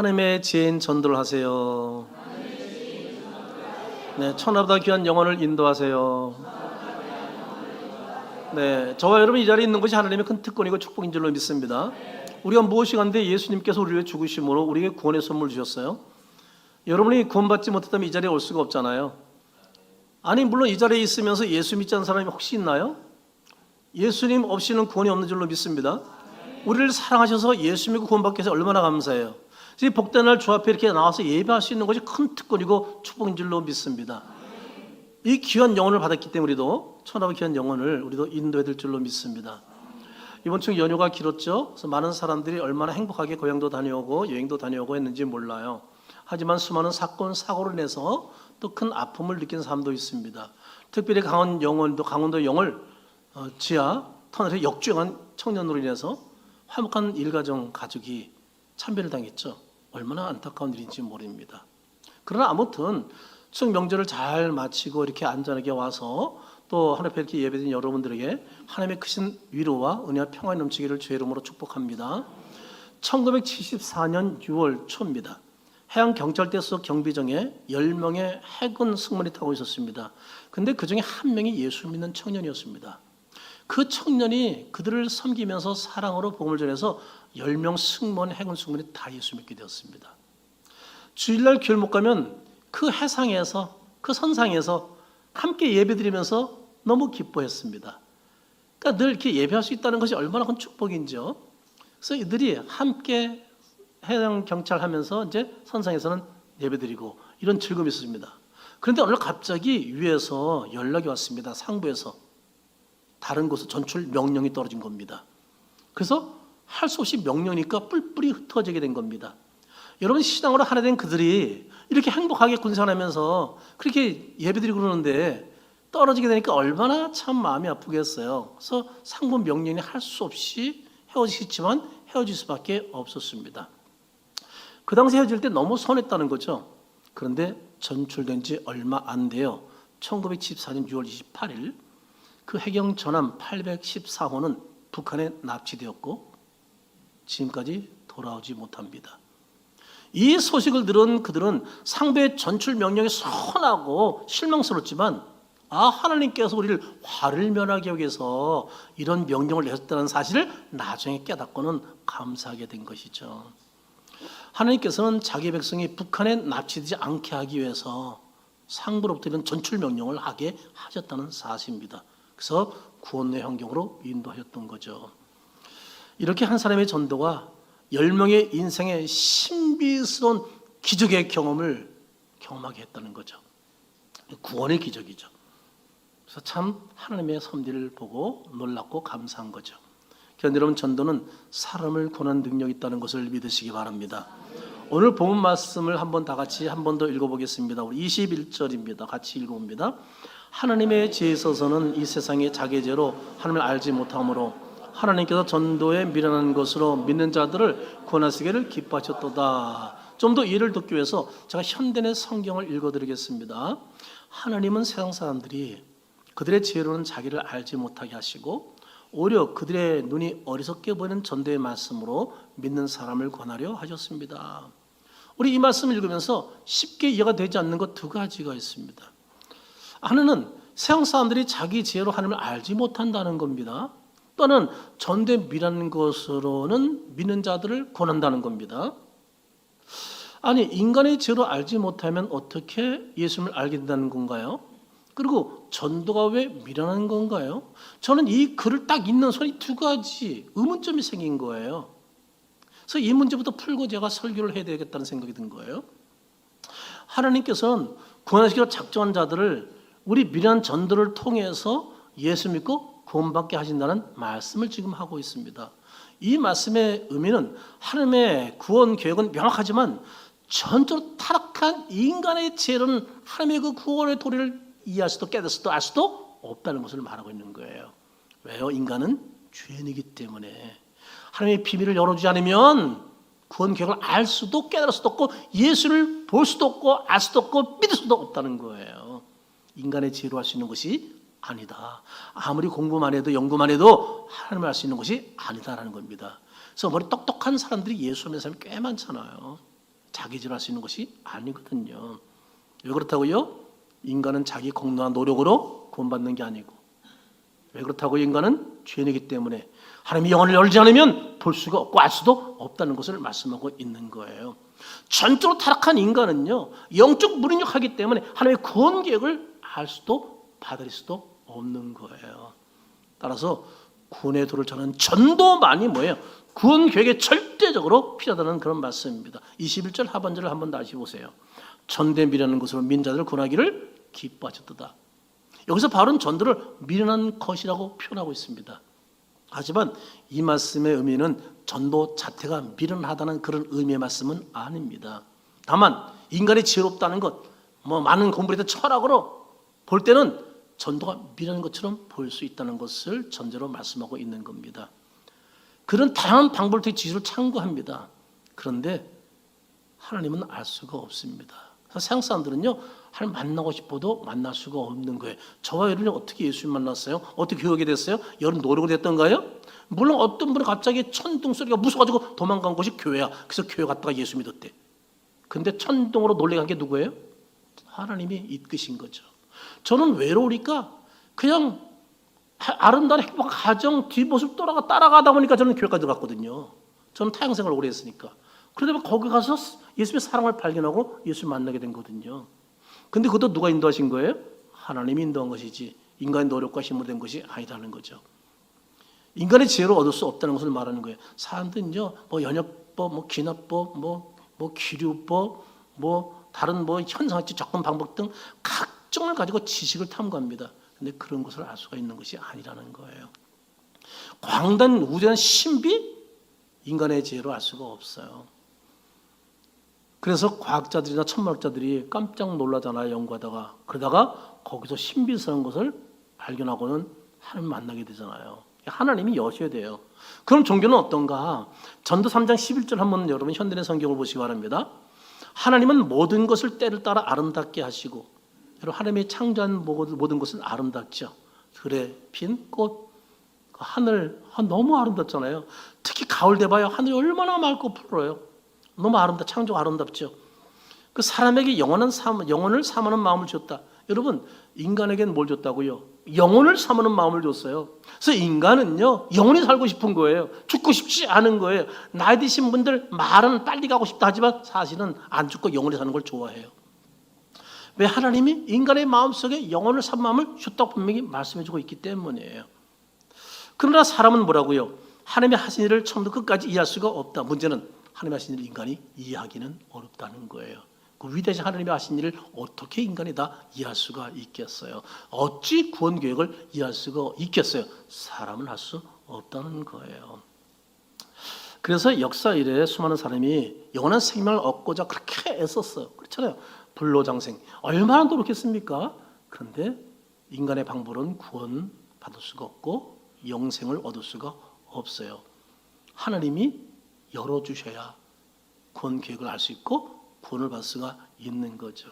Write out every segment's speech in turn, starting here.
하나님의 지혜인 전도를 하세요. 네, 천하보다 귀한 영혼을 인도하세요. 네, 저와 여러분 이 자리에 있는 것이 하나님의 큰 특권이고 축복인 줄로 믿습니다. 우리가 무엇이 간데 예수님께서 우리를 죽으심으로 우리에게 구원의 선물 주셨어요. 여러분이 구원받지 못했다면 이 자리에 올 수가 없잖아요. 아니 물론 이 자리에 있으면서 예수 믿지 않는 사람이 혹시 있나요? 예수님 없이는 구원이 없는 줄로 믿습니다. 우리를 사랑하셔서 예수 믿고 구원받기 위해서 얼마나 감사해요. 이 복된 날 주 앞에 이렇게 나와서 예배할 수 있는 것이 큰 특권이고 축복인 줄로 믿습니다. 이 귀한 영혼을 받았기 때문에 우리도 천하의 귀한 영혼을 우리도 인도해야 될 줄로 믿습니다. 이번 주 연휴가 길었죠. 그래서 많은 사람들이 얼마나 행복하게 고향도 다녀오고 여행도 다녀오고 했는지 몰라요. 하지만 수많은 사건 사고로 인해서 또 큰 아픔을 느낀 사람도 있습니다. 특별히 강원도 영월 지하 터널에 역주행한 청년으로 인해서 화목한 일가정 가족이 참배를 당했죠. 얼마나 안타까운 일인지 모릅니다. 그러나 아무튼 추석 명절을 잘 마치고 이렇게 안전하게 와서 또 하나님 앞에 이렇게 예배드린 여러분들에게 하나님의 크신 위로와 은혜와 평안이 넘치기를 주의 이름으로 축복합니다. 1974년 6월 초입니다. 해양경찰대 소속 경비정에 10명의 해군 승무원이 타고 있었습니다. 근데 그 중에 한 명이 예수 믿는 청년이었습니다. 그 청년이 그들을 섬기면서 사랑으로 복음을 전해서 10명 승무원, 해군 승무원이 다 예수 믿게 되었습니다. 주일날 교회를 못 가면 그 해상에서, 그 선상에서 함께 예배드리면서 너무 기뻐했습니다. 그러니까 늘 이렇게 예배할 수 있다는 것이 얼마나 큰 축복인지요. 그래서 이들이 함께 해양 경찰 하면서 이제 선상에서는 예배드리고 이런 즐거움이 있었습니다. 그런데 오늘 갑자기 위에서 연락이 왔습니다. 상부에서 다른 곳에 전출 명령이 떨어진 겁니다. 그래서 할 수 없이 명령이니까 뿔뿔이 흩어지게 된 겁니다. 여러분 신앙으로 하나 된 그들이 이렇게 행복하게 군생하면서 그렇게 예배드리고 그러는데 떨어지게 되니까 얼마나 참 마음이 아프겠어요. 그래서 상부 명령이 할 수 없이 헤어지겠지만 헤어질 수밖에 없었습니다. 그 당시 헤어질 때 너무 서운했다는 거죠. 그런데 전출된 지 얼마 안 돼요. 1974년 6월 28일 그 해경 전함 814호는 북한에 납치되었고 지금까지 돌아오지 못합니다. 이 소식을 들은 그들은 상부의 전출 명령이 서운하고 실망스럽지만 하나님께서 우리를 화를 면하기 위해서 이런 명령을 내셨다는 사실을 나중에 깨닫고는 감사하게 된 것이죠. 하나님께서는 자기 백성이 북한에 납치되지 않게 하기 위해서 상부로부터 이런 전출 명령을 하게 하셨다는 사실입니다. 그래서 구원의 환경으로 인도하셨던 거죠. 이렇게 한 사람의 전도가 10명의 인생의 신비스러운 기적의 경험을 경험하게 했다는 거죠. 구원의 기적이죠. 그래서 참 하나님의 섭리를 보고 놀랍고 감사한 거죠. 그런데 여러분 전도는 사람을 구원하는 능력이 있다는 것을 믿으시기 바랍니다. 오늘 본문 말씀을 한번 다 같이 한 번 더 읽어보겠습니다. 우리 21절입니다. 같이 읽어봅니다. 하나님의 지혜에 있어서는 이 세상의 자기 죄로 하나님을 알지 못하므로 하나님께서 전도에 미련한 것으로 믿는 자들을 구원하시기를 기뻐하셨도다. 좀 더 이해를 돕기 위해서 제가 현대의 성경을 읽어드리겠습니다. 하나님은 세상 사람들이 그들의 지혜로는 자기를 알지 못하게 하시고 오히려 그들의 눈이 어리석게 보이는 전도의 말씀으로 믿는 사람을 권하려 하셨습니다. 우리 이 말씀을 읽으면서 쉽게 이해가 되지 않는 것 두 가지가 있습니다. 하나는 세상 사람들이 자기 지혜로 하나님을 알지 못한다는 겁니다. 또는 전도에 미련한 것으로는 믿는 자들을 권한다는 겁니다. 아니 인간의 지혜로 알지 못하면 어떻게 예수님을 알게 된다는 건가요? 그리고 전도가 왜 미련한 건가요? 저는 이 글을 딱 읽는 순간 두 가지 의문점이 생긴 거예요. 그래서 이 문제부터 풀고 제가 설교를 해야 되겠다는 생각이 든 거예요. 하나님께서는 구원하시기로 작정한 자들을 우리 미련한 전도를 통해서 예수 믿고 구원받게 하신다는 말씀을 지금 하고 있습니다. 이 말씀의 의미는 하나님의 구원 계획은 명확하지만 전적으로 타락한 인간의 지혜로는 하나님의 그 구원의 도리를 이해할 수도 깨달을 수도 알 수도 없다는 것을 말하고 있는 거예요. 왜요? 인간은 죄인이기 때문에 하나님의 비밀을 열어주지 않으면 구원 계획을 알 수도 깨달을 수도 없고 예수를 볼 수도 없고 알 수도 없고 믿을 수도 없다는 거예요. 인간의 지혜로 할 수 있는 것이 아니다. 아무리 공부만 해도 연구만 해도 하나님을 알 수 있는 것이 아니다라는 겁니다. 그래서 머리 똑똑한 사람들이 예수 믿는 사람이 꽤 많잖아요. 자기질 할 수 있는 것이 아니거든요. 왜 그렇다고요? 인간은 자기 공로와 노력으로 구원받는 게 아니고, 왜 그렇다고? 인간은 죄인이기 때문에 하나님이 영혼을 열지 않으면 볼 수가 없고 알 수도 없다는 것을 말씀하고 있는 거예요. 전적으로 타락한 인간은요, 영적 무능력하기 때문에 하나님의 구원 계획을 알 수도 받을 수도 없는 거예요. 따라서 구원의 도를 저는 전도만이 뭐예요? 구원 계획에 절대적으로 필요하다는 그런 말씀입니다. 21절 하반절을 한번 다시 보세요. 전대 미련한 것으로 민자들을 구원하기를 기뻐하셨도다. 여기서 바울은 전도를 미련한 것이라고 표현하고 있습니다. 하지만 이 말씀의 의미는 전도 자체가 미련하다는 그런 의미의 말씀은 아닙니다. 다만 인간이 지혜롭다는 것, 많은 공부를 해서 철학으로 볼 때는 전도가 미련한 것처럼 보일 수 있다는 것을 전제로 말씀하고 있는 겁니다. 그런 다양한 방법을 통해 지혜를 창구합니다. 그런데 하나님은 알 수가 없습니다. 세상 사람들은요, 하나님 만나고 싶어도 만날 수가 없는 거예요. 저와 여러분이 어떻게 예수님 만났어요? 어떻게 교육이 됐어요? 여러분 노력이 됐던가요? 물론 어떤 분은 갑자기 천둥 소리가 무서워가지고 도망간 곳이 교회야. 그래서 교회 갔다가 예수 믿었대. 근데 천둥으로 놀래간 게 누구예요? 하나님이 이끄신 거죠. 저는 외로우니까 그냥 아름다운 행복한 가정 뒷모습 따라가다 보니까 저는 교회까지 들어갔거든요. 저는 타향생활을 오래 했으니까. 그러다 거기 가서 예수님의 사랑을 발견하고 예수를 만나게 된 거거든요. 근데 그것도 누가 인도하신 거예요? 하나님이 인도한 것이지 인간의 노력과 힘으로 된 것이 아니라는 거죠. 인간의 지혜로 얻을 수 없다는 것을 말하는 거예요. 사람들은요, 연역법, 기납법, 기류법, 다른 현상학적 접근 방법 등 각종을 가지고 지식을 탐구합니다. 근데 그런 것을 알 수가 있는 것이 아니라는 거예요. 광단 우주한 신비, 인간의 지혜로 알 수가 없어요. 그래서 과학자들이나 천문학자들이 깜짝 놀라잖아요. 연구하다가. 그러다가 거기서 신비스러운 것을 발견하고는 하나님 만나게 되잖아요. 하나님이 여셔야 돼요. 그럼 종교는 어떤가? 전도 3장 11절 한번 여러분 현대의 성경을 보시기 바랍니다. 하나님은 모든 것을 때를 따라 아름답게 하시고, 여러분 하나님이 창조한 모든 것은 아름답죠. 들에 핀 꽃, 하늘 너무 아름답잖아요. 특히 가을 돼봐요. 하늘이 얼마나 맑고 푸르러요. 너무 창조가 아름답죠. 그 사람에게 영원을 삼하는 마음을 줬다. 여러분, 인간에게는 뭘 줬다고요? 영혼을 삼하는 마음을 줬어요. 그래서 인간은요, 영원히 살고 싶은 거예요. 죽고 싶지 않은 거예요. 나이 드신 분들 말은 빨리 가고 싶다 하지만 사실은 안 죽고 영원히 사는 걸 좋아해요. 왜? 하나님이 인간의 마음속에 영혼을 삼는 마음을 줬다고 분명히 말씀해주고 있기 때문이에요. 그러나 사람은 뭐라고요? 하나님이 하신 일을 처음부터 끝까지 이해할 수가 없다. 문제는 하나님이 하신 일을 인간이 이해하기는 어렵다는 거예요. 그 위대하신 하나님이 하신 일을 어떻게 인간이 다 이해할 수가 있겠어요? 어찌 구원 계획을 이해할 수가 있겠어요? 사람은 할 수 없다는 거예요. 그래서 역사 이래 수많은 사람이 영원한 생명을 얻고자 그렇게 애썼어요. 그렇잖아요. 불로장생 얼마나 노력했습니까? 그런데 인간의 방법은 구원 받을 수가 없고 영생을 얻을 수가 없어요. 하나님이 열어주셔야 구원 계획을 알 수 있고 구원을 받을 수가 있는 거죠.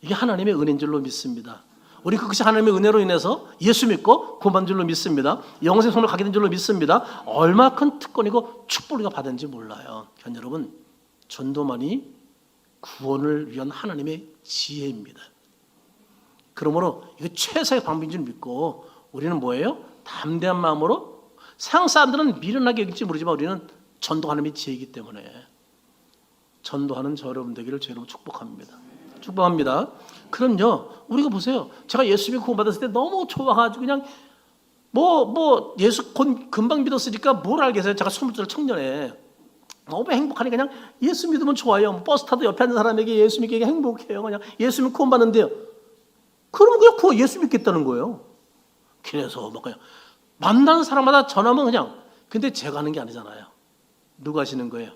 이게 하나님의 은혜인 줄로 믿습니다. 우리 그것이 하나님의 은혜로 인해서 예수 믿고 구원받은 줄로 믿습니다. 영생 손을 가게 된 줄로 믿습니다. 얼마나 큰 특권이고 축복을 우리가 받은지 몰라요. 여러분, 전도만이 구원을 위한 하나님의 지혜입니다. 그러므로 이거 최선의 방법인 줄 믿고 우리는 뭐예요? 담대한 마음으로, 세상 사람들은 미련하게 여길지 모르지만 우리는 전도가 하나님의 지혜이기 때문에 전도하는 저 여러분 되기를 저 여러분 축복합니다. 축복합니다. 그럼요, 우리가 보세요. 제가 예수님이 구원받았을 때 너무 좋아가지고 그냥 예수 금방 믿었으니까 뭘 알겠어요. 제가 20살 청년에 너무 행복하니까 그냥 예수 믿으면 좋아요. 버스 타도 옆에 앉은 사람에게 예수 믿게 행복해요. 그냥 예수 믿으면 구원받는데요. 그러면 그냥 예수 믿겠다는 거예요. 그래서 그냥 만나는 사람마다 전하면 그냥, 근데 제가 하는 게 아니잖아요. 누가 하시는 거예요?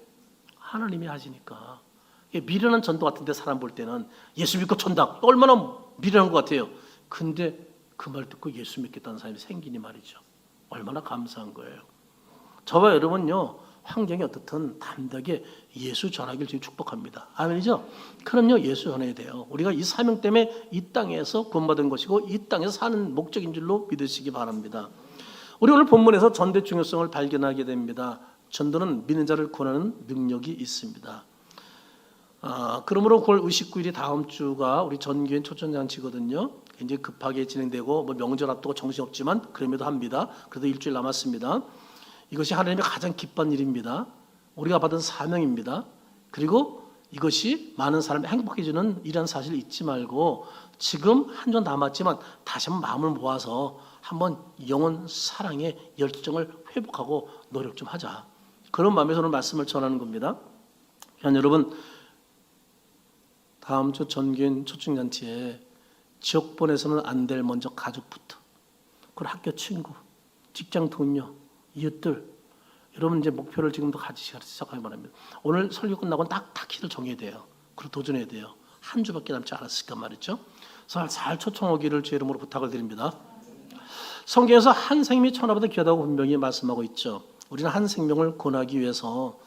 하나님이 하시니까. 미련한 전도 같은데 사람 볼 때는 예수 믿고 전다 얼마나 미련한 것 같아요. 근데 그 말 듣고 예수 믿겠다는 사람이 생기니 말이죠. 얼마나 감사한 거예요. 저와 여러분요, 환경이 어떻든 담대하게 예수 전하기를 지금 축복합니다. 아멘이죠? 그럼요, 예수 전해야 돼요. 우리가 이 사명 때문에 이 땅에서 구원받은 것이고 이 땅에서 사는 목적인 줄로 믿으시기 바랍니다. 우리 오늘 본문에서 전도의 중요성을 발견하게 됩니다. 전도는 믿는 자를 구원하는 능력이 있습니다. 그러므로 9월 29일이 다음 주가 우리 전교인 초청잔치거든요. 굉장히 급하게 진행되고 뭐 명절 앞두고 정신없지만 그럼에도 합니다. 그래도 일주일 남았습니다. 이것이 하나님의 가장 기쁜 일입니다. 우리가 받은 사명입니다. 그리고 이것이 많은 사람을 행복해 주는 일이라는 사실을 잊지 말고 지금 한 주 남았지만 다시 한번 마음을 모아서 한번 영혼 사랑의 열정을 회복하고 노력 좀 하자. 그런 마음에서 오늘 말씀을 전하는 겁니다. 여러분, 다음 주 전교인 초청잔치에 지역본에서는 안 될 먼저 가족부터, 그리고 학교 친구, 직장 동료, 이웃들, 여러분 이제 목표를 지금도 가지시기 시작하기 바랍니다. 오늘 설교 끝나고 딱 키를 정해야 돼요. 그리고 도전해야 돼요. 한 주밖에 남지 않았을까 말이죠. 잘 초청하기를 주의 이름으로 부탁을 드립니다. 성경에서 한 생명이 천하보다 귀하다고 분명히 말씀하고 있죠. 우리는 한 생명을 구원하기 위해서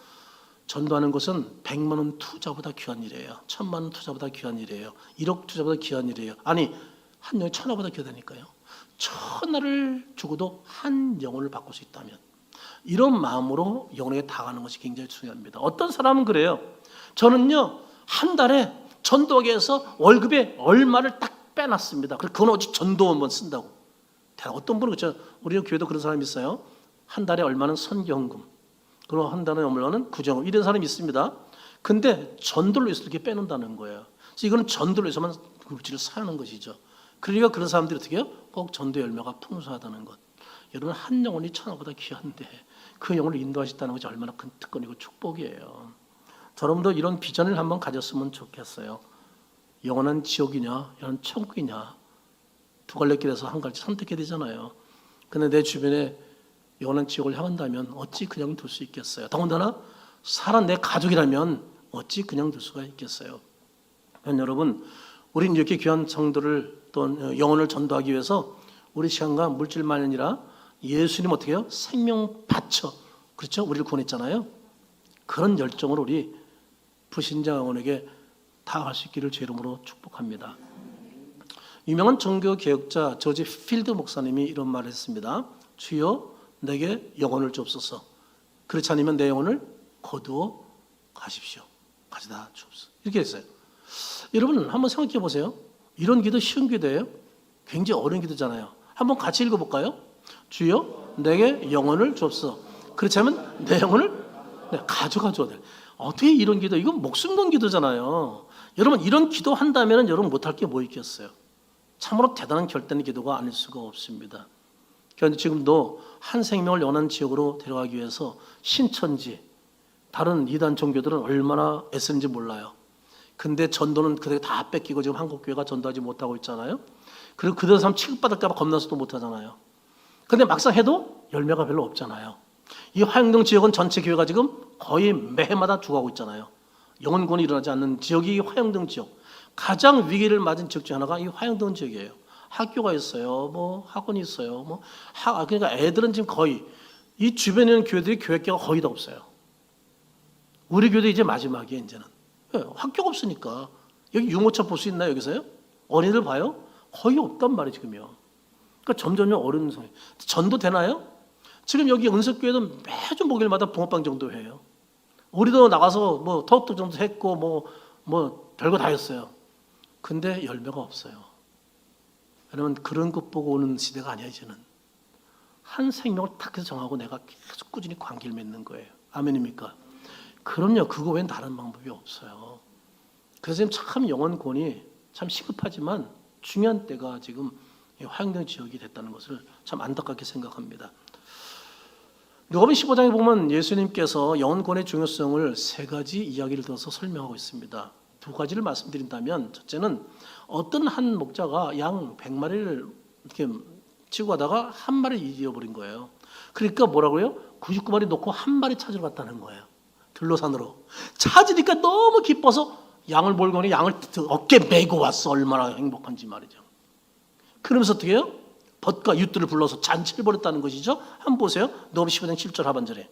전도하는 것은 100만 원 투자보다 귀한 일이에요. 1000만 원 투자보다 귀한 일이에요. 1억 투자보다 귀한 일이에요. 아니, 한 영이 천하보다 귀하다니까요. 천하를 주고도 한 영혼을 바꿀 수 있다면 이런 마음으로 영혼에게 다가가는 것이 굉장히 중요합니다. 어떤 사람은 그래요. 저는요, 한 달에 전도하기 위해서 월급에 얼마를 딱 빼놨습니다. 그건 어찌 전도원만 쓴다고. 어떤 분은 그렇죠. 우리 교회도 그런 사람이 있어요. 한 달에 얼마는 선경금, 그리고 한 달에 얼마는 구정금, 이런 사람이 있습니다. 근데 전도를 위해서 이렇게 빼놓는다는 거예요. 그래서 이거는 전도를 위해서만 물질을 사는 것이죠. 그러니까 그런 사람들이 어떻게 해요? 꼭 전도 열매가 풍성하다는 것. 여러분, 한 영혼이 천하보다 귀한데 그 영혼을 인도하셨다는 것이 얼마나 큰 특권이고 축복이에요. 여러분도 이런 비전을 한번 가졌으면 좋겠어요. 영원한 지옥이냐, 영원한 천국이냐, 두 갈래 길에서 한 가지 선택해야 되잖아요. 근데 내 주변에 영원한 지옥을 향한다면 어찌 그냥 둘 수 있겠어요? 더군다나 살아 내 가족이라면 어찌 그냥 둘 수가 있겠어요? 여러분, 우리는 이렇게 귀한 성도를 또 영혼을 전도하기 위해서 우리 시간과 물질만이 아니라 예수님 어떻게 해요? 생명 바쳐, 그렇죠? 우리를 구원했잖아요. 그런 열정으로 우리 불신자 영혼에게 다가갈 수 있기를 제 이름으로 축복합니다. 유명한 종교 개혁자 저지 필드 목사님이 이런 말을 했습니다. 주여 내게 영혼을 주옵소서. 그렇지 않으면 내 영혼을 거두어 가십시오. 가져다 주옵소서. 이렇게 했어요. 여러분 한번 생각해 보세요. 이런 기도 쉬운 기도예요? 굉장히 어려운 기도잖아요. 한번 같이 읽어볼까요? 주여 내게 영혼을 주옵소서. 그렇지 않으면 내 영혼을 가져가 줘야 돼. 어떻게 이런 기도? 이건 목숨 건 기도잖아요. 여러분 이런 기도 한다면 여러분 못할 게 뭐 있겠어요? 참으로 대단한 결단의 기도가 아닐 수가 없습니다. 그런데 지금도 한 생명을 영원한 지역으로 데려가기 위해서 신천지, 다른 이단 종교들은 얼마나 애쓰는지 몰라요. 근데 전도는 그들 다 뺏기고 지금 한국교회가 전도하지 못하고 있잖아요. 그리고 그들 사람 취급받을까 봐 겁나서도 못하잖아요. 근데 막상 해도 열매가 별로 없잖아요. 이 화영동 지역은 전체 교회가 지금 거의 매해마다 죽어가고 있잖아요. 영혼구원이 일어나지 않는 지역이 화영동 지역. 가장 위기를 맞은 지역 중 하나가 이 화영동 지역이에요. 학교가 있어요. 뭐 학원이 있어요. 그러니까 애들은 지금 거의 이 주변에 있는 교회들이 교회교가 거의 다 없어요. 우리 교회도 이제 마지막이에요. 이제는 학교가 없으니까 여기 유모차 볼 수 있나요? 여기서요? 어린이들 봐요? 거의 없단 말이에요 지금요. 그러니까 점점 어려운 상황. 전도 되나요? 지금 여기 은석교회도 매주 목요일마다 붕어빵 정도 해요. 우리도 나가서 뭐 토익도 정도 했고 뭐 별거 다 했어요. 근데 열매가 없어요. 여러분 그런 것 보고 오는 시대가 아니야 이제는. 한 생명을 딱 해서 정하고 내가 계속 꾸준히 관계를 맺는 거예요. 아멘입니까? 그럼요. 그거 외엔 다른 방법이 없어요. 그래서 지금 참 영혼권이 참 시급하지만 중요한 때가 지금 화영동 지역이 됐다는 것을 참 안타깝게 생각합니다. 누가복음 15장에 보면 예수님께서 영혼권의 중요성을 세 가지 이야기를 들어서 설명하고 있습니다. 두 가지를 말씀드린다면 첫째는 어떤 한 목자가 양 100마리를 이렇게 치고 가다가 한 마리를 잃어버린 거예요. 그러니까 뭐라고요? 99마리 놓고 한 마리 찾으러 갔다는 거예요. 들로산으로. 찾으니까 너무 기뻐서 양을 몰고 오니 양을 어깨 메고 왔어. 얼마나 행복한지 말이죠. 그러면서 어떻게 해요? 벗과 윷들을 불러서 잔치를 벌였다는 것이죠. 한번 보세요. 누가복음 15장 7절 하반절에.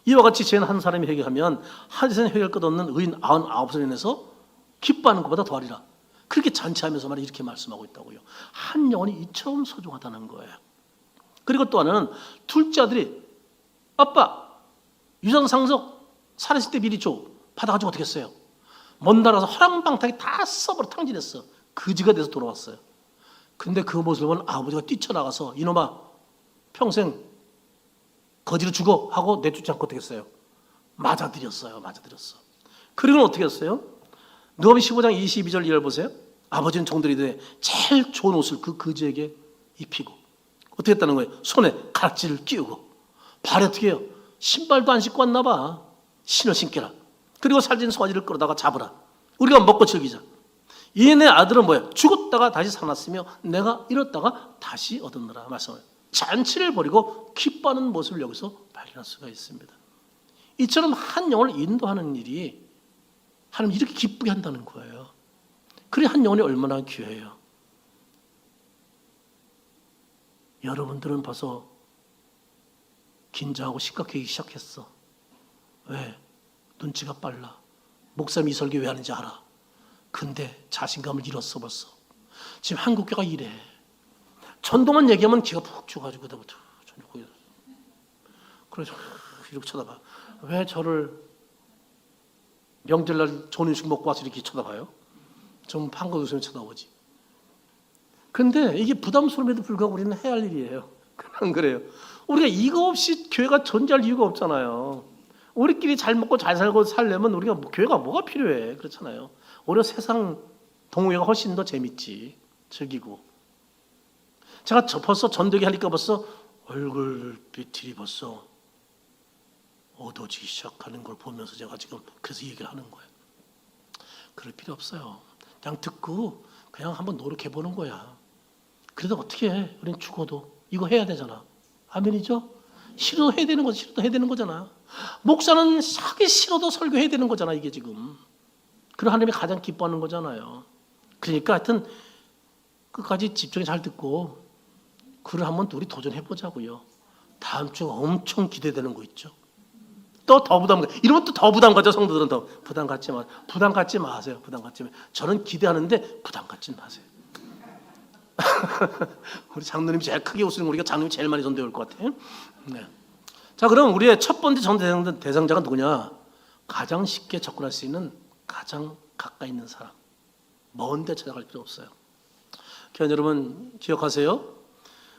이와 같이 죄는 한 사람이 회개하면 하늘에서는 회개할 것 없는 의인 99살에 인해서 기뻐하는 것보다 더하리라. 그렇게 잔치하면서 말이 이렇게 말씀하고 있다고요. 한 영혼이 이처럼 소중하다는 거예요. 그리고 또 하나는 둘째 아들이 아빠 유산 상속 살았을 때 미리 줘. 받아가지고 어떻게 했어요? 먼 나라에서 허랑방탕이 다 써버려 탕진했어. 거지가 돼서 돌아왔어요. 근데 그 모습을 본 아버지가 뛰쳐나가서 이놈아 평생 거지로 죽어 하고 내쫓지 않고 어떻게 했어요? 맞아들였어요. 그리고 어떻게 했어요? 누가복음 15장 22절 이하를 보세요. 아버지는 종들이 제일 좋은 옷을 그 거지에게 입히고 어떻게 했다는 거예요? 손에 가락지를 끼우고 발에 어떻게 해요? 신발도 안 신고 왔나 봐. 신을 신겨라. 그리고 살찐 송아지를 끌어다가 잡으라. 우리가 먹고 즐기자. 얘네 아들은 뭐야? 죽었다가 다시 살아났으며 내가 잃었다가 다시 얻었느라 말씀을. 잔치를 벌이고 기뻐하는 모습을 여기서 발견할 수가 있습니다. 이처럼 한 영혼을 인도하는 일이 하나님 이렇게 기쁘게 한다는 거예요. 그래 한 영혼이 얼마나 귀해요. 여러분들은 벌써 긴장하고 심각해지기 시작했어. 왜? 눈치가 빨라. 목사님 이 설교 왜 하는지 알아. 근데 자신감을 잃었어 벌써. 지금 한국교가 이래. 전도만 얘기하면 기가 푹 죽어가지고 그다음부터 그래서 이렇게 쳐다봐. 왜 저를 명절날 좋은 음식 먹고 와서 이렇게 쳐다봐요? 좀 판거 웃으면 쳐다보지. 근데 이게 부담스러움에도 불구하고 우리는 해야 할 일이에요. 안 그래요? 우리가 이거 없이 교회가 존재할 이유가 없잖아요. 우리끼리 잘 먹고 잘 살고 살려면 우리가 교회가 뭐가 필요해? 그렇잖아요. 오히려 세상 동호회가 훨씬 더 재밌지. 즐기고. 제가 벌써 전도기 하니까 벌써 얼굴빛이 벌써 어두워지기 시작하는 걸 보면서 제가 지금 그래서 얘기를 하는 거예요. 그럴 필요 없어요. 그냥 듣고 그냥 한번 노력해 보는 거야. 그래도 어떻게 해? 우린 죽어도 이거 해야 되잖아. 아멘이죠? 싫어도 해야 되는 거지. 싫어도 해야 되는 거잖아. 목사는 하기 싫어도 설교해야 되는 거잖아. 이게 지금. 그럼 하나님이 가장 기뻐하는 거잖아요. 그러니까 하여튼 끝까지 집중해 잘 듣고 그걸 한번 우리 도전해 보자고요. 다음 주 엄청 기대되는 거 있죠. 또 더 부담, 이러면 또 더 부담 가죠. 성도들은 더 부담 갖지 마세요. 부담 갖지 마세요. 저는 기대하는데 부담 갖지 마세요. 우리 장로님이 제일 크게 웃으는 거 우리가 장로님이 제일 많이 전도해 올 것 같아요. 네. 자, 그럼 우리의 첫 번째 전도 대상자가 누구냐? 가장 쉽게 접근할 수 있는 가장 가까이 있는 사람. 먼 데 찾아갈 필요 없어요. 그러니까 여러분 기억하세요.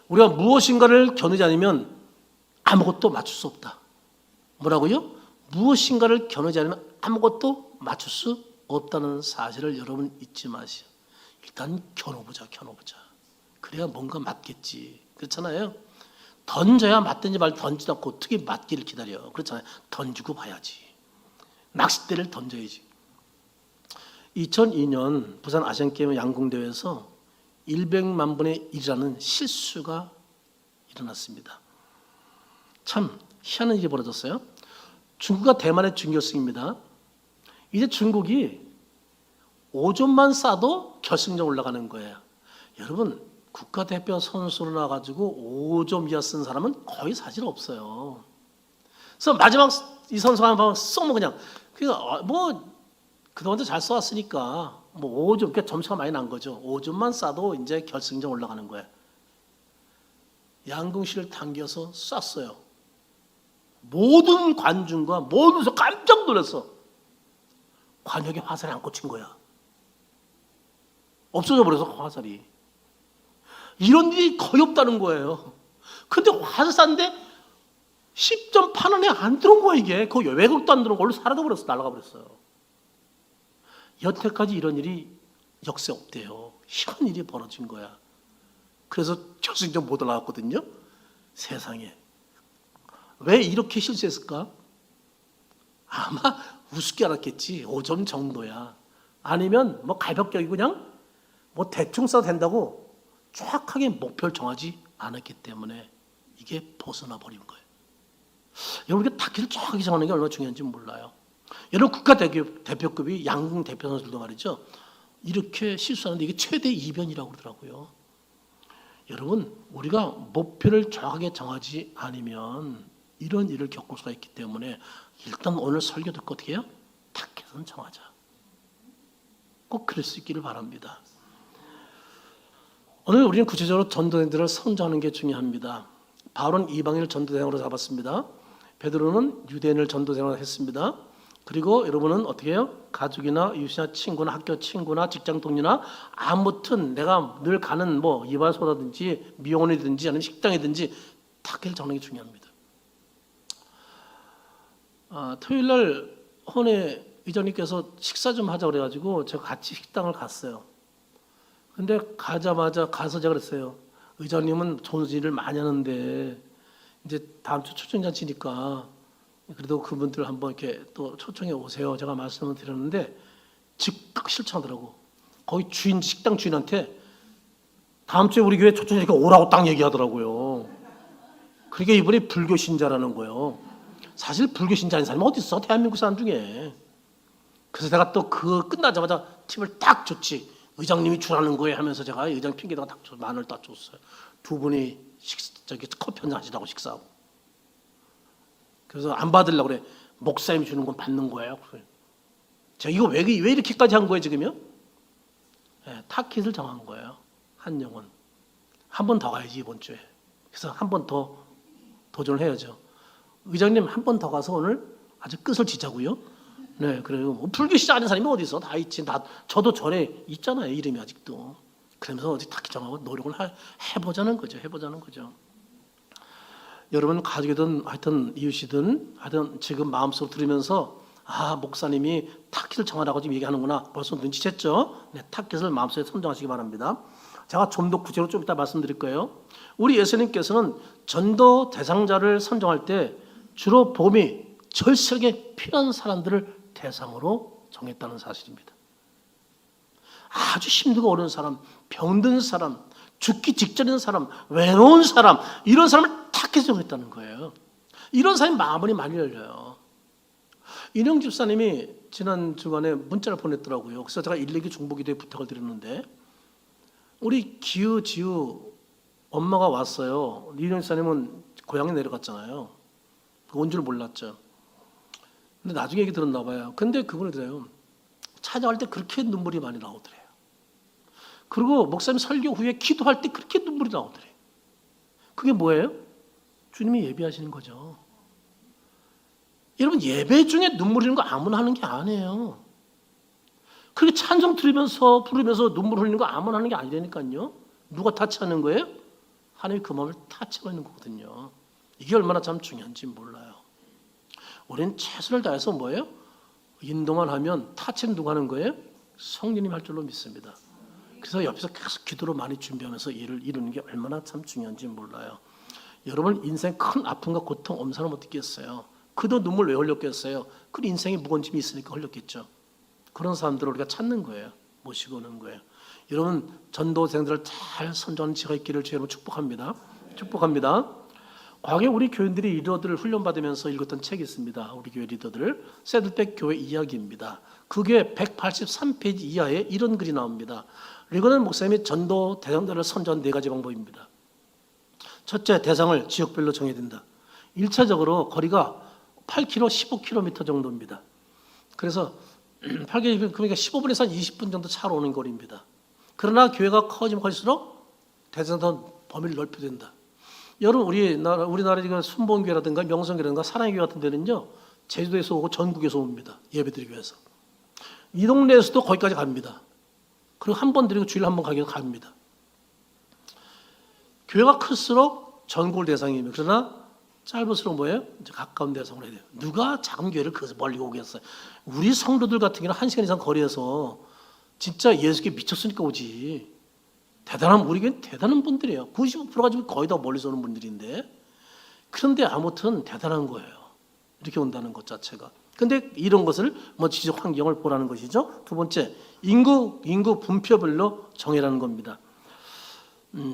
우리가 무엇인가를 겨누지 않으면 아무것도 맞출 수 없다. 뭐라고요? 무엇인가를 겨누지 않으면 아무것도 맞출 수 없다는 사실을 여러분 잊지 마시오. 일단 겨눠보자. 그래야 뭔가 맞겠지. 그렇잖아요. 던져야 맞든지 말든지 던지지 않고 어떻게 맞기를 기다려. 그렇잖아요. 던지고 봐야지. 낚싯대를 던져야지. 2002년 부산 아시안게임 양궁대회에서 100만 분의 1이라는 실수가 일어났습니다. 참 희한한 일이 벌어졌어요. 중국과 대만의 준결승입니다. 이제 중국이 5점만 쏴도 결승전 올라가는 거예요. 여러분 국가대표 선수로 나가지고 5점 이하 쓴 사람은 거의 사실 없어요. 그래서 마지막 이 선수가 한번 쏘면 그냥 뭐 그동안도 잘 쏘았으니까 뭐 5점, 그러니까 점수가 많이 난 거죠. 5점만 쏴도 이제 결승전 올라가는 거예요. 양궁실을 당겨서 쐈어요. 모든 관중과 모든 서 깜짝 놀랐어. 관역에 화살이 안 꽂힌 거야. 없어져 버려서 화살이. 이런 일이 거의 없다는 거예요. 근데 화살 쐈는데 10점 판원에 안 들어온 거야 이게. 거기 외국도 안 들어온 걸로 사라져 버렸어. 날아가 버렸어요. 여태까지 이런 일이 역대 없대요. 희한한 일이 벌어진 거야. 그래서 결승전 못 올라갔거든요. 세상에. 왜 이렇게 실수했을까? 아마 우습게 알았겠지. 5점 정도야. 아니면 뭐 가볍게 그냥 뭐 대충 쏴도 된다고 정확하게 목표를 정하지 않았기 때문에 이게 벗어나 버린 거예요. 여러분 이게 타깃을 정확하게 정하는 게 얼마나 중요한지 몰라요. 여러분 국가대표급이 양궁 대표 선수들도 말이죠. 이렇게 실수하는데 이게 최대 이변이라고 그러더라고요. 여러분 우리가 목표를 정확하게 정하지 않으면 이런 일을 겪을 수가 있기 때문에 일단 오늘 설교 듣고 어떻게 해요? 타깃은 정하자. 꼭 그럴 수 있기를 바랍니다. 오늘 우리는 구체적으로 전도자들을 선정하는 게 중요합니다. 바울은 이방인을 전도대상으로 잡았습니다. 베드로는 유대인을 전도대상으로 했습니다. 그리고 여러분은 어떻게 해요? 가족이나 이웃이나 친구나 학교 친구나 직장 동료나 아무튼 내가 늘 가는 뭐 이발소라든지 미용원이든지 아니면 식당이든지 타겟을 정하는 게 중요합니다. 토요일 날 혼에 의장님께서 식사 좀 하자 그래가지고 제가 같이 식당을 갔어요. 근데 가자마자 가서 제가 그랬어요. 의장님은 좋은 일을 많이 하는데 이제 다음 주 초청잔치니까 그래도 그분들 한번 이렇게 또 초청해 오세요. 제가 말씀을 드렸는데 즉각 실천하더라고. 거기 주인 식당 주인한테 다음 주에 우리 교회 초청이니까 오라고 딱 얘기하더라고요. 그러니까 이분이 불교 신자라는 거예요. 사실 불교 신자 아닌 사람이 어디 있어? 대한민국 사람 중에. 그래서 제가 또 그 끝나자마자 팁을 딱 줬지. 의장님이 주라는 거예요 하면서 제가 의장 핑계다가 딱 줬어요. 마늘 딱 줬어요. 두 분이 커피 한잔 하시라고 식사하고. 그래서 안 받으려고 그래. 목사님이 주는 건 받는 거예요. 제가 이거 왜 이렇게까지 한 거예요 지금요? 네, 타깃을 정한 거예요. 한 영혼. 한 번 더 가야지 이번 주에. 그래서 한 번 더 도전을 해야죠. 의장님 한 번 더 가서 오늘 아주 끝을 지자고요. 네, 그래요. 뭐 불교 시작 하는 사람이 어디 있어? 다 있지. 저도 전에 있잖아요. 이름이 아직도. 그러면서 어디 타깃 정하고 노력을 해보자는 거죠. 해보자는 거죠. 여러분 가족이든 하여튼 이웃이든 하여튼 지금 마음속으로 들으면서 목사님이 타깃을 정하라고 지금 얘기하는구나. 벌써 눈치챘죠? 네, 타깃을 마음속에 선정하시기 바랍니다. 제가 좀 더 구체적으로 좀 이따 말씀드릴 거예요. 우리 예수님께서는 전도 대상자를 선정할 때 주로 복음이 절실하게 필요한 사람들을 대상으로 정했다는 사실입니다. 아주 힘들고 어려운 사람, 병든 사람, 죽기 직전인 사람, 외로운 사람, 이런 사람을 타겟으로 정했다는 거예요. 이런 사람이 마음이 많이 열려요. 인영 집사님이 지난 주간에 문자를 보냈더라고요. 그래서 제가 일일이 중보기도에 부탁을 드렸는데 우리 기우 지우 엄마가 왔어요. 인영 집사님은 고향에 내려갔잖아요. 온 줄 몰랐죠. 근데 나중에 얘기 들었나 봐요. 근데 그분이 그래요. 찾아갈 때 그렇게 눈물이 많이 나오더래요. 그리고 목사님 설교 후에 기도할 때 그렇게 눈물이 나오더래요. 그게 뭐예요? 주님이 예배하시는 거죠. 여러분 예배 중에 눈물 흘리는 거 아무나 하는 게 아니에요. 그렇게 찬송 들으면서 부르면서 눈물 흘리는 거 아무나 하는 게 아니라니까요. 누가 타치하는 거예요? 하나님이 그 마음을 타치하고 있는 거거든요. 이게 얼마나 참 중요한지 몰라요. 우리는 최선을 다해서 뭐예요? 인도만 하면 타치는 누가 하는 거예요? 성령님 할 줄로 믿습니다. 그래서 옆에서 계속 기도로 많이 준비하면서 일을 이루는 게 얼마나 참 중요한지 몰라요. 여러분 인생 큰 아픔과 고통 없는 사람 어떻게 했어요? 그도 눈물 왜 흘렸겠어요? 그 인생에 무거운 짐이 있으니까 흘렸겠죠. 그런 사람들을 우리가 찾는 거예요. 모시고 오는 거예요. 여러분 전도생들을 잘 선정하는 지가 있기를 주의 이름으로 축복합니다. 축복합니다. 과거에 우리 교인들이 리더들을 훈련받으면서 읽었던 책이 있습니다. 우리 교회 리더들 새들백 교회 이야기입니다. 그게 183페이지 이하에 이런 글이 나옵니다. 리거는 목사님이 전도 대상자를 선정한 4가지 방법입니다. 첫째, 대상을 지역별로 정해야 된다. 1차적으로 거리가 8km, 15km 정도입니다. 그래서 8km, 그러니까 15분에서 한 20분 정도 차로 오는 거리입니다. 그러나 교회가 커지면 커질수록 대상자 범위를 넓혀야 된다. 여러분 우리나라 지금 순복음교회라든가 명성교회라든가 사랑의 교회 같은 데는요 제주도에서 오고 전국에서 옵니다. 예배드리기 위해서. 이 동네에서도 거기까지 갑니다. 그리고 한 번 드리고 주일에 한 번 가기도 갑니다. 교회가 클수록 전국을 대상입니다. 그러나 짧을수록 뭐예요? 이제 가까운 대상으로 해야 돼요. 누가 작은 교회를 그래서 멀리 오겠어요? 우리 성도들 같은 경우는 1시간 이상 거리에서 진짜 예수께 미쳤으니까 오지. 우리 교회는 대단한 분들이에요. 95%가 지금 거의 다 멀리서 오는 분들인데 그런데 아무튼 대단한 거예요. 이렇게 온다는 것 자체가. 근데 이런 것을 지적 환경을 보라는 것이죠. 두 번째, 인구 분표별로 정해라는 겁니다.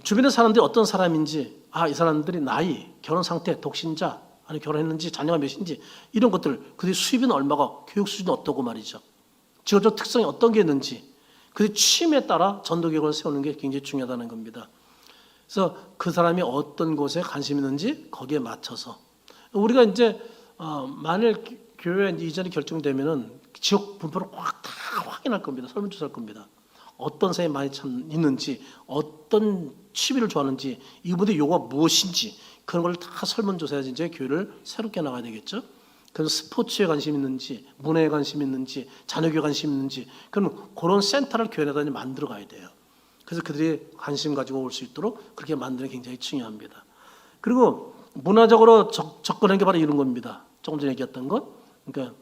주변의 사람들이 어떤 사람인지, 이 사람들이 나이, 결혼 상태, 독신자, 아니 결혼했는지, 자녀가 몇인지 이런 것들, 그들의 수입은 얼마고, 교육 수준이 어떻고 말이죠. 직업적 특성이 어떤 게 있는지, 그들의 취미에 따라 전도 계획을 세우는 게 굉장히 중요하다는 겁니다. 그래서 그 사람이 어떤 곳에 관심 있는지 거기에 맞춰서 우리가 이제 만일 교회 이전이 결정되면은 지역 분포를 다 확인할 겁니다. 설문조사할 겁니다. 어떤 사람이 많이 있는지, 어떤 취미를 좋아하는지, 이분들의 요구가 무엇인지 그런 걸 다 설문조사해야지 이제 교회를 새롭게 나가야 되겠죠. 그래서 스포츠에 관심 있는지, 문화에 관심 있는지, 자녀교에 관심 있는지, 그런 센터를 교회 내다 만들어 가야 돼요. 그래서 그들이 관심 가지고 올 수 있도록 그렇게 만드는 게 굉장히 중요합니다. 그리고 문화적으로 접근하는 게 바로 이런 겁니다. 조금 전에 얘기했던 것. 그러니까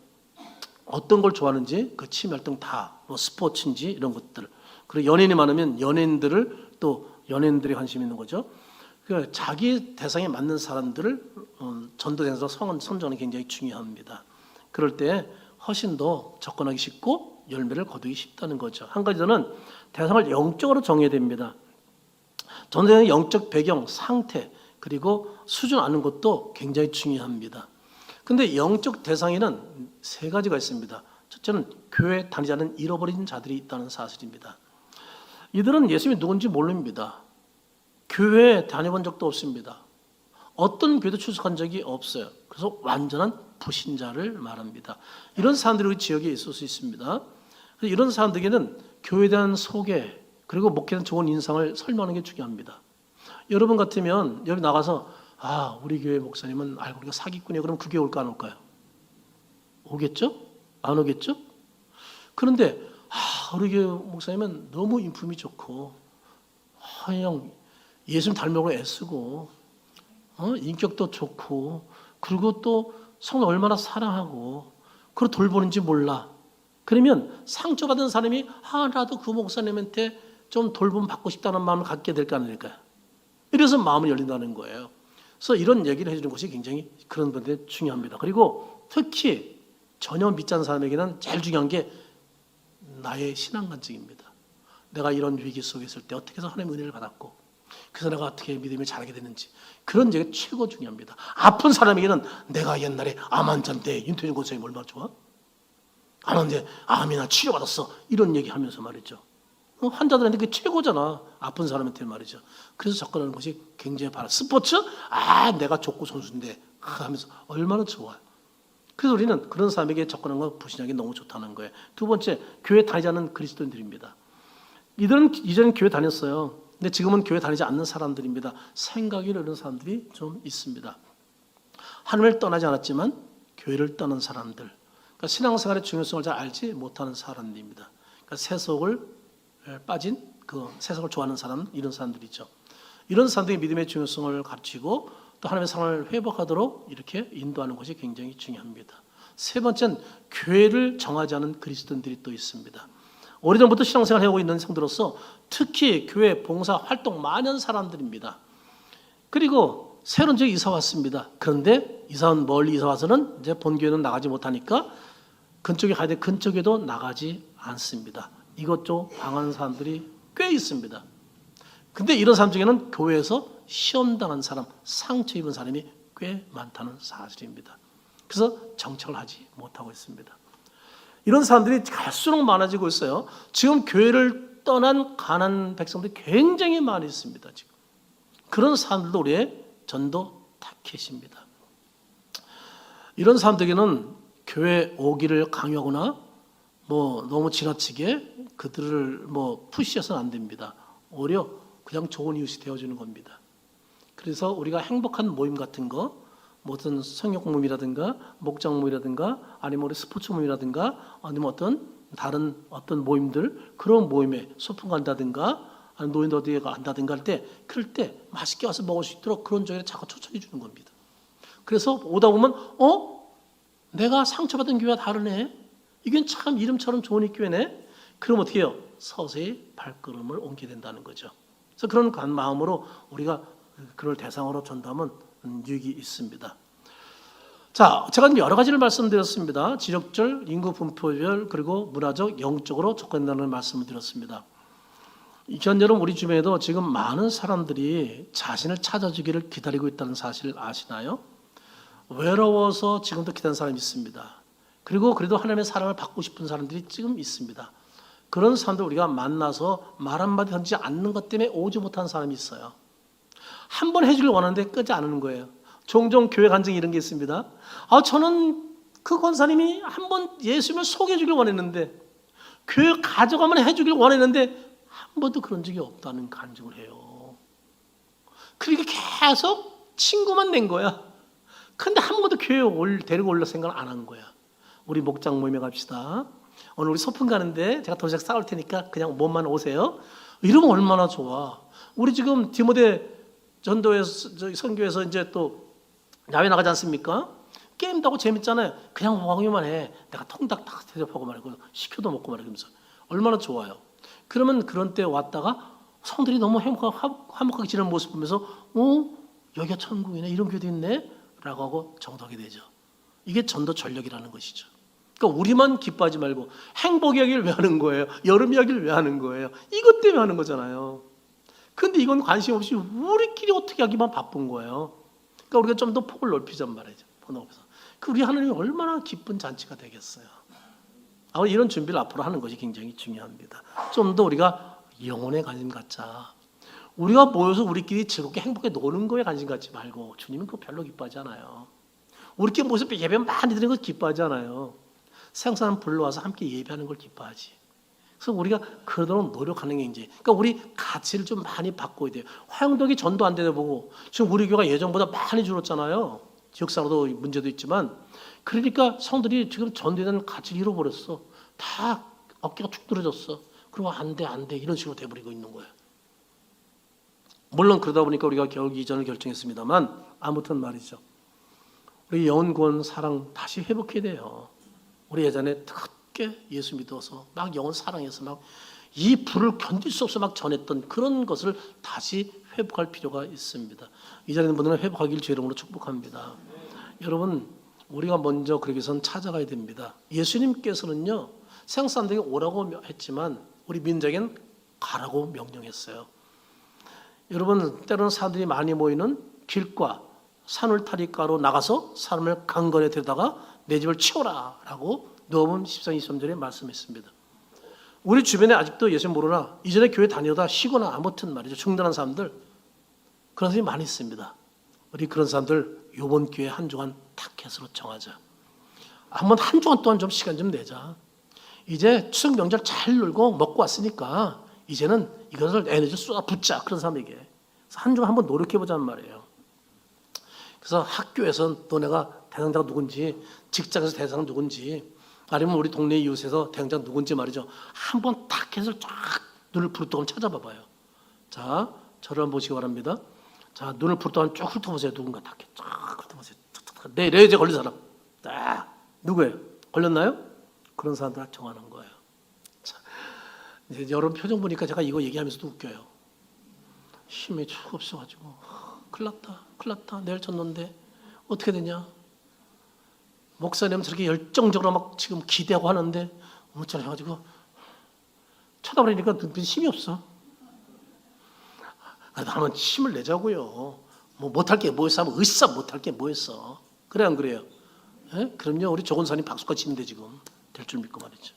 어떤 걸 좋아하는지, 그 취미 활동 다, 뭐 스포츠인지 이런 것들. 그리고 연예인이 많으면 연예인들을 또 연예인들이 관심 있는 거죠. 그러니까 자기 대상에 맞는 사람들을 전도대상으로 선정하는 게 굉장히 중요합니다. 그럴 때 훨씬 더 접근하기 쉽고 열매를 거두기 쉽다는 거죠. 한 가지 더는 대상을 영적으로 정해야 됩니다. 전도대상의 영적 배경, 상태, 그리고 수준 아는 것도 굉장히 중요합니다. 그런데 영적 대상에는 세 가지가 있습니다. 첫째는 교회 다니지 않는 잃어버린 자들이 있다는 사실입니다. 이들은 예수님이 누군지 모릅니다. 교회에 다녀본 적도 없습니다. 어떤 교회도 출석한 적이 없어요. 그래서 완전한 불신자를 말합니다. 이런 사람들이 우리 지역에 있을 수 있습니다. 이런 사람들에게는 교회에 대한 소개 그리고 목회에 대한 좋은 인상을 설명하는 게 중요합니다. 여러분 같으면 여기 나가서 우리 교회 목사님은 알고 보니까 사기꾼이에요. 그럼 그 교회 올까 안 올까요? 오겠죠? 안 오겠죠? 그런데 우리 교회 목사님은 너무 인품이 좋고 그냥 예수님 닮으려고 애쓰고 인격도 좋고 그리고 또 성도 얼마나 사랑하고 그걸 돌보는지 몰라. 그러면 상처받은 사람이 나도 그 목사님한테 좀 돌봄 받고 싶다는 마음을 갖게 될까 안 될까요? 이래서 마음이 열린다는 거예요. 그래서 이런 얘기를 해주는 것이 굉장히 그런 분들이 중요합니다. 그리고 특히 전혀 믿지 않는 사람에게는 제일 중요한 게 나의 신앙관증입니다. 내가 이런 위기 속에 있을 때 어떻게 해서 하나님의 은혜를 받았고 그래서 내가 어떻게 믿음을 잘하게 되는지 그런 얘기가 최고 중요합니다. 아픈 사람에게는 내가 옛날에 암 환자인데 윤태준 권사님 얼마나 좋아? 암 환자인데 암이나 치료받았어 이런 얘기하면서 말이죠. 환자들한테 그게 최고잖아. 아픈 사람한테 말이죠. 그래서 접근하는 것이 굉장히 바라. 스포츠? 내가 족구 선수인데 하면서 얼마나 좋아요. 그래서 우리는 그런 사람에게 접근하는 건 불신하기 너무 좋다는 거예요. 두 번째, 교회 다니지 않는 그리스도인들입니다. 이들은 이전에 교회 다녔어요. 근데 지금은 교회 다니지 않는 사람들입니다. 생각이 이런 사람들이 좀 있습니다. 하나님을 떠나지 않았지만 교회를 떠난 사람들. 그러니까 신앙생활의 중요성을 잘 알지 못하는 사람들입니다. 그러니까 세속을 빠진 세상을 좋아하는 사람 이런 사람들이죠. 이런 사람들이 믿음의 중요성을 가르치고 또 하나님의 사랑을 회복하도록 이렇게 인도하는 것이 굉장히 중요합니다. 세 번째는 교회를 정하지 않은 그리스도인들이 또 있습니다. 오래전부터 신앙생활을 해오고 있는 성도로서 특히 교회 봉사 활동 많이 하는 사람들입니다. 그리고 새로운 지역에 이사 왔습니다. 그런데 멀리 이사 와서는 이제 본교회는 나가지 못하니까 근처에 가야 돼 근처에도 나가지 않습니다. 이것저것 방황하는 사람들이 꽤 있습니다. 근데 이런 사람 중에는 교회에서 시험당한 사람, 상처 입은 사람이 꽤 많다는 사실입니다. 그래서 정착을 하지 못하고 있습니다. 이런 사람들이 갈수록 많아지고 있어요. 지금 교회를 떠난 가난한 백성들이 굉장히 많이 있습니다. 지금 그런 사람들도 우리의 전도 타켓입니다. 이런 사람들에게는 교회 오기를 강요하거나 너무 지나치게 그들을 푸시해서는 안 됩니다. 오히려 그냥 좋은 이웃이 되어주는 겁니다. 그래서 우리가 행복한 모임 같은 거, 어떤 성역 모임이라든가 목장 모임이라든가 아니면 우리 스포츠 모임이라든가 아니면 다른 모임들 그런 모임에 소풍 간다든가 아니면 노인 어디에 간다든가 그럴 때 맛있게 와서 먹을 수 있도록 그런 쪽에 자꾸 초청해 주는 겁니다. 그래서 오다 보면 내가 상처받은 교회와 다르네. 이건 참 이름처럼 좋은 이 교회네. 그럼 어떻게 해요? 서서히 발걸음을 옮기게 된다는 거죠. 그래서 그런 마음으로 우리가 그걸 대상으로 전담은 유익이 있습니다. 자, 제가 여러 가지를 말씀드렸습니다. 지역별, 인구 분포별, 그리고 문화적, 영적으로 접근한다는 말씀을 드렸습니다. 여러분 우리 주변에도 지금 많은 사람들이 자신을 찾아주기를 기다리고 있다는 사실을 아시나요? 외로워서 지금도 기다리는 사람이 있습니다. 그리고 그래도 하나님의 사랑을 받고 싶은 사람들이 지금 있습니다. 그런 사람들 우리가 만나서 말 한마디 던지지 않는 것 때문에 오지 못한 사람이 있어요. 한 번 해주길 원하는데 끄지 않는 거예요. 종종 교회 간증이 이런 게 있습니다. 저는 그 권사님이 한 번 예수님을 소개해 주길 원했는데 교회 가져가면 해주길 원했는데 한 번도 그런 적이 없다는 간증을 해요. 그러니까 계속 친구만 낸 거야. 근데 한 번도 교회에 데리고 올려 생각을 안 한 거야. 우리 목장 모임에 갑시다. 오늘 우리 소풍 가는데 제가 도시락 싸올 테니까 그냥 몸만 오세요. 이러면 얼마나 좋아. 우리 지금 디모데 전도에서 선교에서 이제 또 야외 나가지 않습니까? 게임도 하고 재밌잖아요. 그냥 왕유만 해. 내가 통닭 다 대접하고 말고 시켜도 먹고 말이면서 얼마나 좋아요. 그러면 그런 때 왔다가 성들이 너무 화목하게 지내는 모습 보면서 여기가 천국이네, 이런 교회도 있네 라고 하고 정도하게 되죠. 이게 전도 전력이라는 것이죠. 그러니까 우리만 기뻐하지 말고 행복 이야기를 왜 하는 거예요? 여름 이야기를 왜 하는 거예요? 이것 때문에 하는 거잖아요. 근데 이건 관심 없이 우리끼리 어떻게 하기만 바쁜 거예요. 그러니까 우리가 좀 더 폭을 넓히자는 말이죠. 그 우리 하나님이 얼마나 기쁜 잔치가 되겠어요. 아마 이런 준비를 앞으로 하는 것이 굉장히 중요합니다. 좀 더 우리가 영혼에 관심 갖자. 우리가 모여서 우리끼리 즐겁게 행복하게 노는 거에 관심 갖지 말고, 주님은 그거 별로 기뻐하지 않아요. 우리끼리 모여서 예배 많이 드리는 거 기뻐하지 않아요. 세상 사람 불러와서 함께 예배하는 걸 기뻐하지. 그래서 우리가 그러도록 노력하는 게 이제, 그러니까 우리 가치를 좀 많이 바꿔야 돼요. 화영동이 전도 안 되다 보고 지금 우리 교회가 예전보다 많이 줄었잖아요. 지역사로도 문제도 있지만, 그러니까 성들이 지금 전도에 대한 가치를 잃어버렸어. 다 어깨가 툭 들어졌어. 그리고 안 돼 이런 식으로 돼버리고 있는 거예요. 물론 그러다 보니까 우리가 결국 이전을 결정했습니다만, 아무튼 말이죠. 우리 영혼 사랑 다시 회복해야 돼요. 우리 예전에 크게 예수 믿어서 막 영혼 사랑해서 막 이 불을 견딜 수 없어 막 전했던 그런 것을 다시 회복할 필요가 있습니다. 이 자리에 있는 분들은 회복하길 주 이름으로 축복합니다. 여러분, 우리가 먼저 그러기 위해서는 찾아가야 됩니다. 예수님께서는요, 세상 사람들에게 오라고 했지만 우리 민족에겐 가라고 명령했어요. 여러분, 때로는 사람들이 많이 모이는 길과 산울타리가로 나가서 사람을 강건에 데려다가 내 집을 치워라 라고 누가복음 14장 23절에 말씀했습니다. 우리 주변에 아직도 예수 모르나 이전에 교회 다니다 쉬거나 아무튼 말이죠, 중단한 사람들, 그런 사람이 많이 있습니다. 우리 그런 사람들 이번 기회에 한 주간 타켓으로 정하자. 한번 한 주간 동안 좀 시간 좀 내자. 이제 추석 명절 잘 놀고 먹고 왔으니까 이제는 이것을 에너지 쏟아붓자, 그런 사람에게. 그래서 한 주간 한번 노력해보자는 말이에요. 그래서 학교에서 너네가 대상자가 누군지, 직장에서 대상자가 누군지, 아니면 우리 동네 이웃에서 대상자가 누군지 말이죠, 한번 타켓을 쫙 눈을 부릅뜨고 찾아봐봐요. 자, 저를 한번 보시기 바랍니다. 자, 눈을 부릅뜨고 쭉 훑어보세요. 누군가 타켓 쫙 훑어보세요. 내 레이저 걸린 사람 딱 누구예요? 걸렸나요? 그런 사람들 정하는 거예요. 자, 이제 여러분 표정 보니까 제가 이거 얘기하면서도 웃겨요. 힘이 쭉 없어가지고 큰일 났다 내일 쳤는데 어떻게 되냐, 목사님 저렇게 열정적으로 막 지금 기대하고 하는데 어쩌나 해가지고 쳐다보니까 눈빛이 힘이 없어. 그래도 한번 힘을 내자고요. 뭐 못할 게 뭐 있어? 으쌰 못할 게 뭐 있어? 그래 안 그래요? 예? 그럼요, 우리 조건사님 박수까지 치는데 지금 될 줄 믿고 말이죠.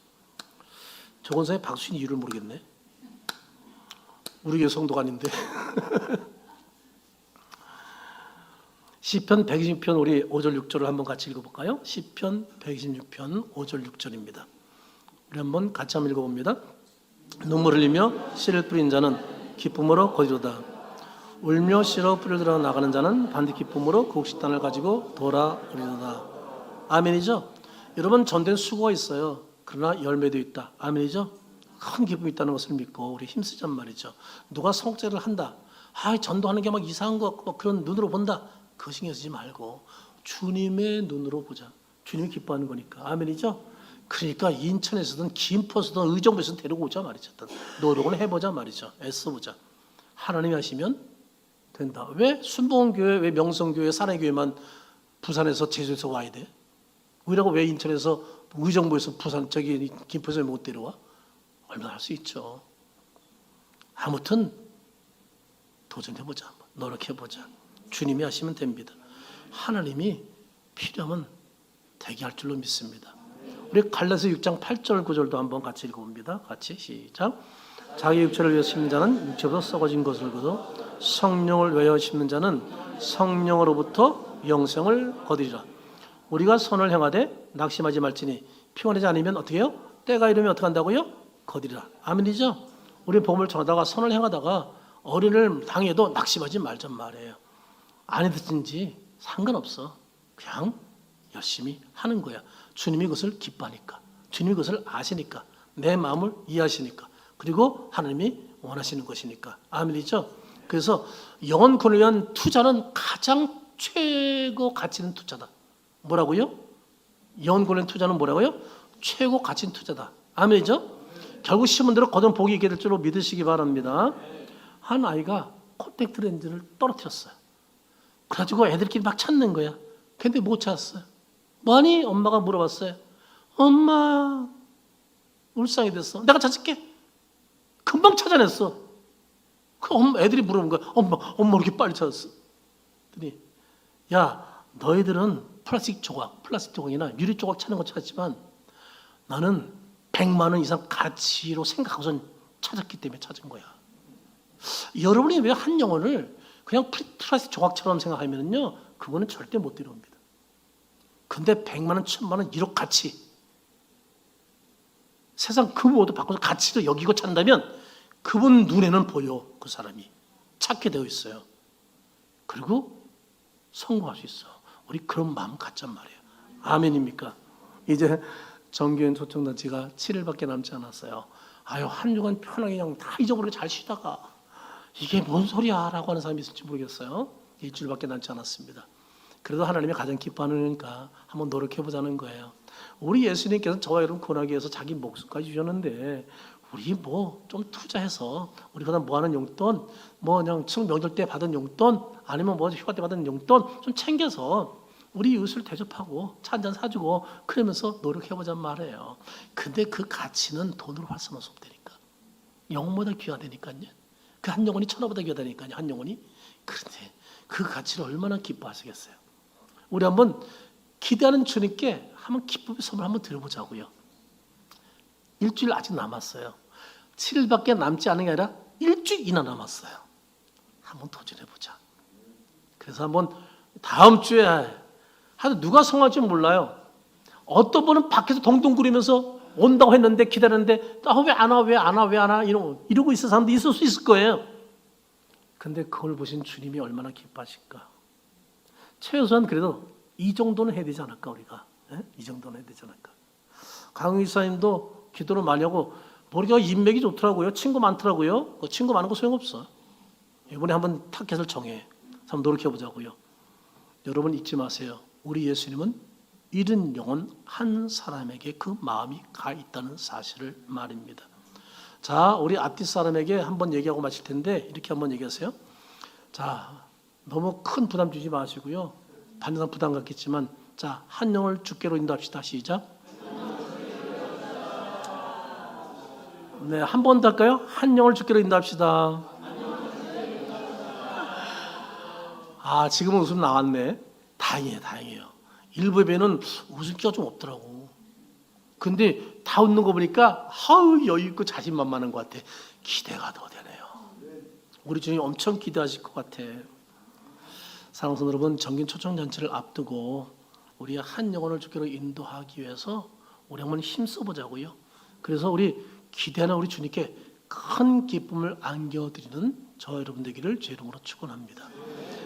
조건사님 박수인 이유를 모르겠네. 우리 교회 성도가 아닌데. 시편 126편 우리 5절 6절을 한번 같이 읽어볼까요? 시편 126편 5절 6절입니다. 우리 한번 같이 한번 읽어봅니다. 눈물 흘리며 씨를 뿌린 자는 기쁨으로 거두리로다. 울며 씨로 뿌리러 나가는 자는 반드시 기쁨으로 그 식단을 가지고 돌아오리로다. 아멘이죠? 여러분, 전된 수고가 있어요. 그러나 열매도 있다. 아멘이죠? 큰 기쁨이 있다는 것을 믿고 우리 힘쓰잔 말이죠. 누가 성제를 한다, 전도하는 게 막 이상한 거 같고 그런 눈으로 본다, 그거 신경 쓰지 말고 주님의 눈으로 보자. 주님이 기뻐하는 거니까. 아멘이죠? 그러니까 인천에서든 김포에서든 의정부에서든 데리고 오자 말이죠. 노력을 해보자 말이죠. 애써보자. 하나님이 하시면 된다. 왜 순복음교회, 왜 명성교회, 사내교회만 부산에서 제주에서 와야 돼? 우리라고 왜 인천에서 의정부에서 부산 저기 김포에서 못 데려와? 얼마나 할 수 있죠. 아무튼 도전해보자. 노력해보자. 주님이 하시면 됩니다. 하나님이 필요하면 되게 할 줄로 믿습니다. 우리 갈라디아서 6장 8절 9절도 한번 같이 읽어봅니다. 같이 시작. 자기 육체를 위해 심는 자는 육체보다 썩어진 것을 거두 성령을 위하여 심는 자는 성령으로부터 영생을 거두리라. 우리가 선을 행하되 낙심하지 말지니 피곤하지 않으면 어떻게 해요? 때가 이르면 어떻게 한다고요? 거두리라. 아멘이죠? 우리 복음을 전하다가 선을 행하다가 어린을 당해도 낙심하지 말란 말이에요. 안 해든지 상관없어. 그냥 열심히 하는 거야. 주님이 그것을 기뻐하니까, 주님이 그것을 아시니까, 내 마음을 이해하시니까, 그리고 하나님이 원하시는 것이니까. 아멘이죠? 그래서 영혼 구원을 위한 투자는 가장 최고 가치 있는 투자다. 뭐라고요? 영혼 구원의 투자는 뭐라고요? 최고 가치 있는 투자다. 아멘이죠? 결국 심은 대로 거둔 복이 있게 될 줄로 믿으시기 바랍니다. 한 아이가 콘택트 렌즈를 떨어뜨렸어요. 그래가지고 애들끼리 막 찾는 거야. 근데 못 찾았어요. 뭐하니? 엄마가 물어봤어요. 엄마, 울상이 됐어. 내가 찾을게. 금방 찾아냈어. 그 애들이 물어본 거야. 엄마 이렇게 빨리 찾았어. 그랬더니 야, 너희들은 플라스틱 조각이나 유리 조각 찾는 거 찾았지만 나는 100만 원 이상 가치로 생각하고선 찾았기 때문에 찾은 거야. 여러분이 왜 한 영혼을 그냥 플라스틱 조각처럼 생각하면요, 그거는 절대 못 이룹니다. 근데 100만 원, 1000만 원, 1억 가치, 세상 그 모두 바꿔서 가치로 여기고 찾는다면 그분 눈에는 보여. 그 사람이 찾게 되어 있어요. 그리고 성공할 수 있어. 우리 그런 마음 갖잔 말이에요. 아멘입니까? 이제 정교인 초청단체가 7일밖에 남지 않았어요. 아유, 한 주간 편하게 그냥 다 잊어버리고 잘 쉬다가 이게 뭔 소리야 라고 하는 사람이 있을지 모르겠어요. 일주일밖에 남지 않았습니다. 그래도 하나님이 가장 기뻐하니까 한번 노력해보자는 거예요. 우리 예수님께서 저와 여러분 구원하기 위해서 자기 목숨까지 주셨는데 우리 뭐 좀 투자해서 우리 그다음 뭐 하는 용돈, 뭐 그냥 명절 때 받은 용돈, 아니면 뭐 휴가 때 받은 용돈 좀 챙겨서 우리 이웃을 대접하고 차 한잔 사주고 그러면서 노력해보자는 말이에요. 근데 그 가치는 돈으로 환산할 수 없다니까. 영혼보다 귀하다니까요. 그 한 영혼이 천하보다 귀하다니까요. 한 영혼이. 그런데 그 가치를 얼마나 기뻐하시겠어요. 우리 한번 기대하는 주님께 한번 기쁨의 선물 한번 드려보자고요. 일주일 아직 남았어요. 7일밖에 남지 않은 게 아니라 일주일이나 남았어요. 한번 도전해보자. 그래서 한번 다음 주에 하여튼 누가 성공할지 몰라요. 어떤 분은 밖에서 동동구리면서 온다고 했는데 기다렸는데 왜 안 와 이러고 있을 사람도 있을 수 있을 거예요. 근데 그걸 보신 주님이 얼마나 기뻐하실까. 최소한 그래도 이 정도는 해야 되지 않을까 우리가. 이 정도는 해야 되지 않을까. 강의 이사님도 기도를 많이 하고 머리가 인맥이 좋더라고요. 친구 많더라고요. 친구 많은 거 소용없어. 이번에 한번 타켓을 정해. 한번 노력해보자고요. 여러분 잊지 마세요. 우리 예수님은 잃은 영혼 한 사람에게 그 마음이 가 있다는 사실을 말입니다. 자, 우리 앞뒤 사람에게 한번 얘기하고 마칠 텐데 이렇게 한번 얘기하세요. 자, 너무 큰 부담 주지 마시고요. 받는 사람 부담 갖겠지만 자, 한 영혼을 주께로 인도합시다. 시작. 네, 한 번 더 할까요? 한 영혼을 주께로 인도합시다. 아, 지금은 웃음 나왔네. 다행이에요. 일부 예배는 웃음기가 좀 없더라고. 근데 다 웃는 거 보니까 여유 있고 자신만만한 것 같아. 기대가 더 되네요. 우리 주님 엄청 기대하실 것 같아. 사랑하는 성도 여러분, 정긴 초청잔치를 앞두고 우리 한 영혼을 주께로 인도하기 위해서 우리 한번 힘써보자고요. 그래서 우리 기대하는 우리 주님께 큰 기쁨을 안겨드리는 저 여러분 되기를 주 이름으로 축원합니다.